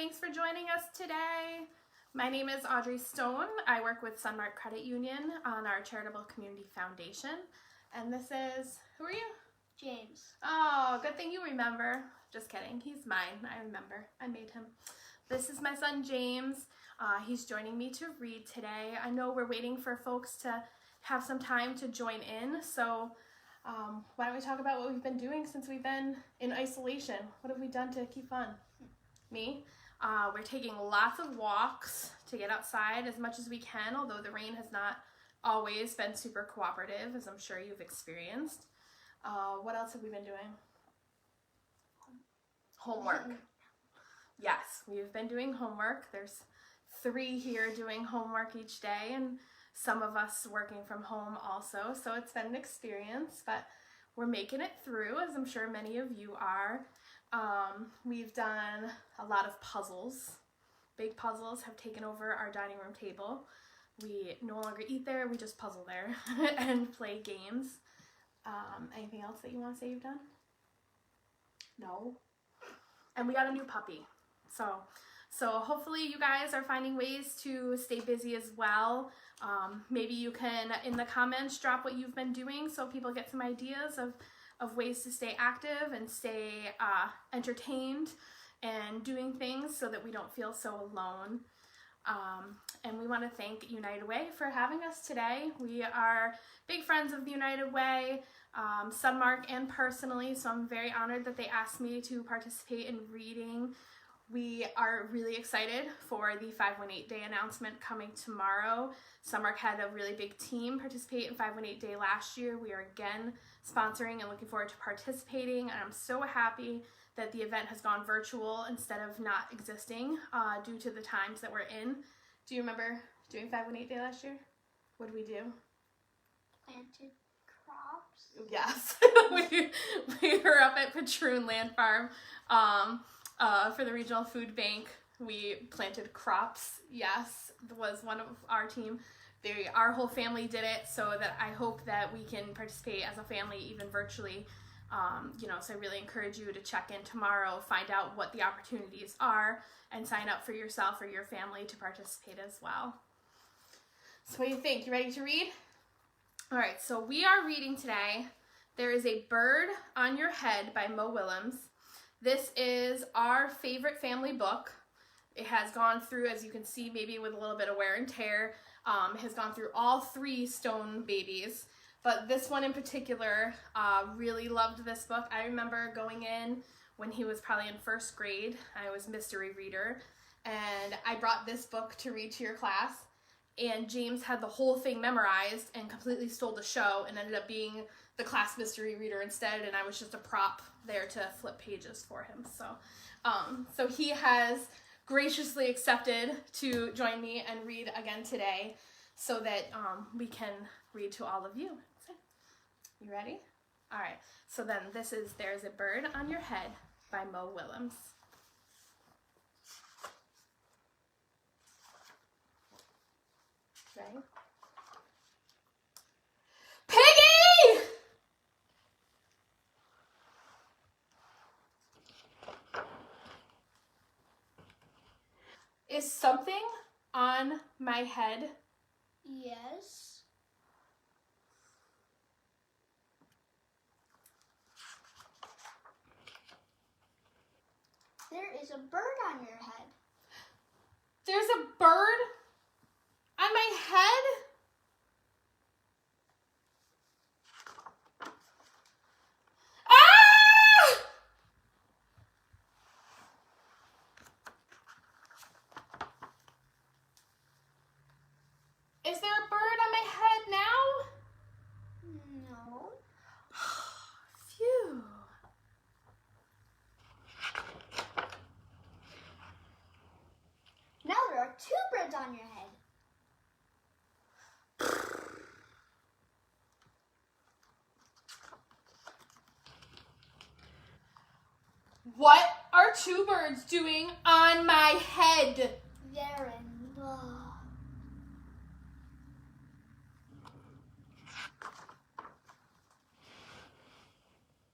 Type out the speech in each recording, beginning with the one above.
Thanks for joining us today. My name is Audrey Stone. I work with Sunmark Credit Union on our Charitable Community Foundation. And this is, who are you? James. Oh, good thing you remember. Just kidding. He's mine. I remember. I made him. This is my son, James. He's joining me to read today. I know we're waiting for folks to have some time to join in, so why don't we talk about what we've been doing since we've been in isolation? What have we done to keep fun? Me? We're taking lots of walks to get outside as much as we can, although the rain has not always been super cooperative, as I'm sure you've experienced. What else have we been doing? Homework. Yes, we've been doing homework. There's 3 here doing homework each day, and some of us working from home also, so it's been an experience, but we're making it through, as I'm sure many of you are. We've done a lot of puzzles. Big puzzles have taken over our dining room table. We no longer eat there, we just puzzle there and play games. Anything else that you want to say you've done? No? And we got a new puppy. So hopefully you guys are finding ways to stay busy as well. Maybe you can, in the comments, drop what you've been doing so people get some ideas of ways to stay active and stay entertained and doing things so that we don't feel so alone. And we want to thank United Way for having us today. We are big friends of the United Way, Sunmark and personally, so I'm very honored that they asked me to participate in reading. We are really excited for the 518 Day announcement coming tomorrow. Sunmark had a really big team participate in 518 Day last year. We are again sponsoring and looking forward to participating, and I'm so happy that the event has gone virtual instead of not existing due to the times that we're in. Do you remember doing 518 Day last year? What did we do? Planted crops. Yes. we were up at Patroon Land Farm. For the Regional Food Bank, we planted crops. Yes, was one of our team. Our whole family did it, so that I hope that we can participate as a family, even virtually. So I really encourage you to check in tomorrow, find out what the opportunities are, and sign up for yourself or your family to participate as well. So what do you think? You ready to read? All right, so we are reading today. There is a Bird on Your Head by Willems. This is our favorite family book. It has gone through, as you can see, maybe with a little bit of wear and tear, has gone through all 3 Stone babies. But this one in particular, really loved this book. I remember going in when he was probably in 1st grade. I was mystery reader, and I brought this book to read to your class. And James had the whole thing memorized and completely stole the show and ended up being the class mystery reader instead, and I was just a prop there to flip pages for him. So he has graciously accepted to join me and read again today so that we can read to all of you. You ready? All right, so then this is There's a Bird on Your Head by Willems. Ready? Piggy! Is something on my head? Yes. There is a bird on your head. There's a bird on my head? Ah! Is there a bird on my head now? No. Phew. Now there are 2 birds on your head. What are 2 birds doing on my head? They're in love.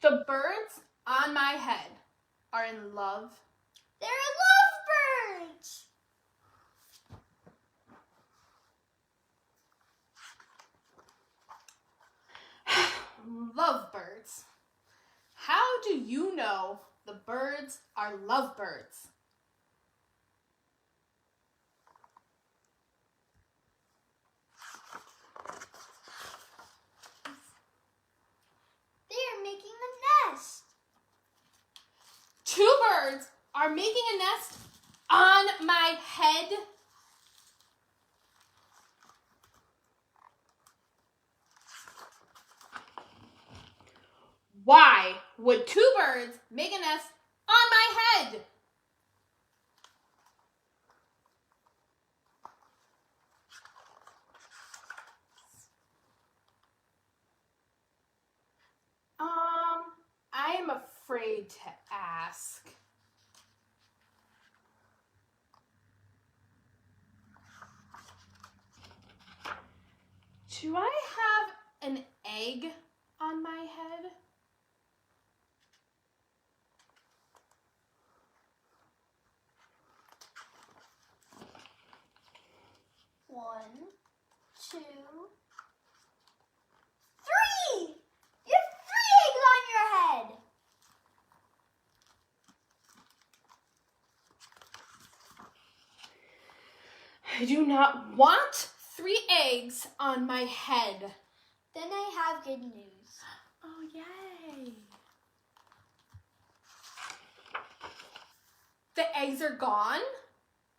The birds on my head are in love. They're lovebirds! birds. Lovebirds. How do you know the birds are lovebirds? They are making a nest. Two birds are making a nest on my head. Why would two birds make a nest on my head? I am afraid to ask. Do I have an egg on my head? One, two, three! You have 3 eggs on your head! I do not want 3 eggs on my head. Then I have good news. Oh, yay. The eggs are gone?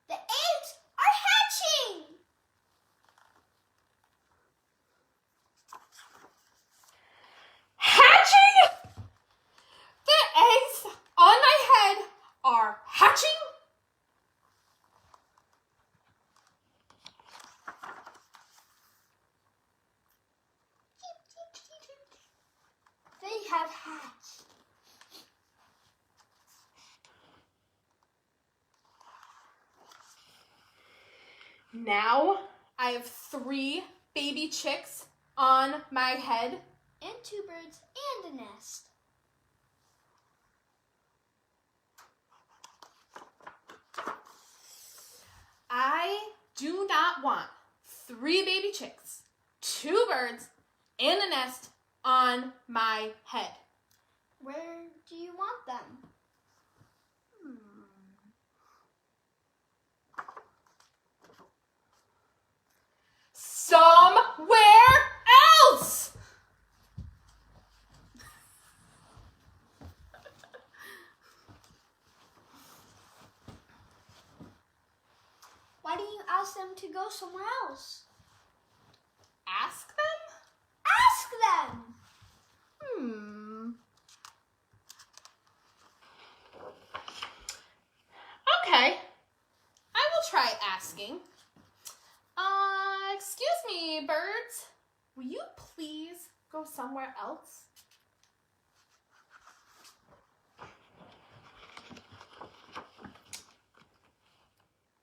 The eggs are hatching! Hatching? The eggs on my head are hatching? They have hatched. Now I have 3 baby chicks on my head. And 2 birds and a nest. I do not want 3 baby chicks, 2 birds, and a nest on my head. Where do you want them? Somewhere else! Why don't you ask them to go somewhere else? Ask them? Ask them! Okay. I will try asking. Excuse me, birds. Will you please go somewhere else?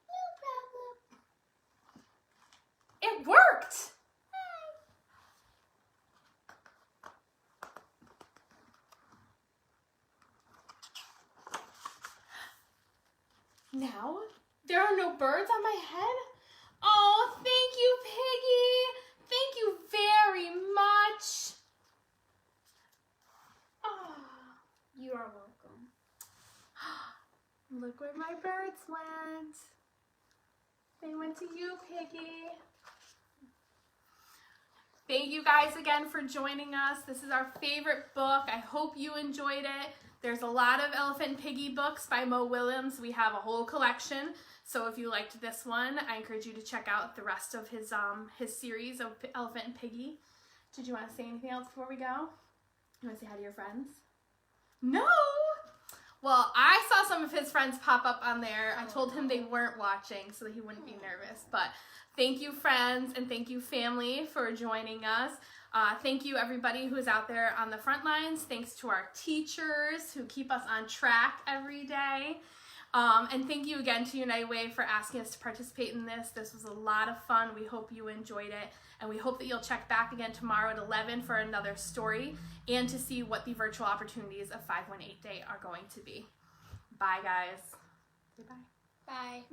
No problem. It worked! Now, there are no birds on my head? Oh, thank you, Piggy. Thank you very much. Oh, You are welcome. look where my birds went. They went to you, Piggy. Thank you guys again for joining us. This is our favorite book. I hope you enjoyed it. There's a lot of Elephant and Piggy books by Willems. We have a whole collection. So if you liked this one, I encourage you to check out the rest of his series of Elephant and Piggy. Did you want to say anything else before we go? You want to say hi to your friends? No! Well, I saw some of his friends pop up on there. I told him they weren't watching so that he wouldn't be nervous. But thank you, friends, and thank you, family, for joining us. Thank you, everybody who is out there on the front lines. Thanks to our teachers who keep us on track every day. And thank you again to United Way for asking us to participate in this. This was a lot of fun. We hope you enjoyed it. And we hope that you'll check back again tomorrow at 11 for another story and to see what the virtual opportunities of 518 Day are going to be. Bye, guys. Goodbye. Bye.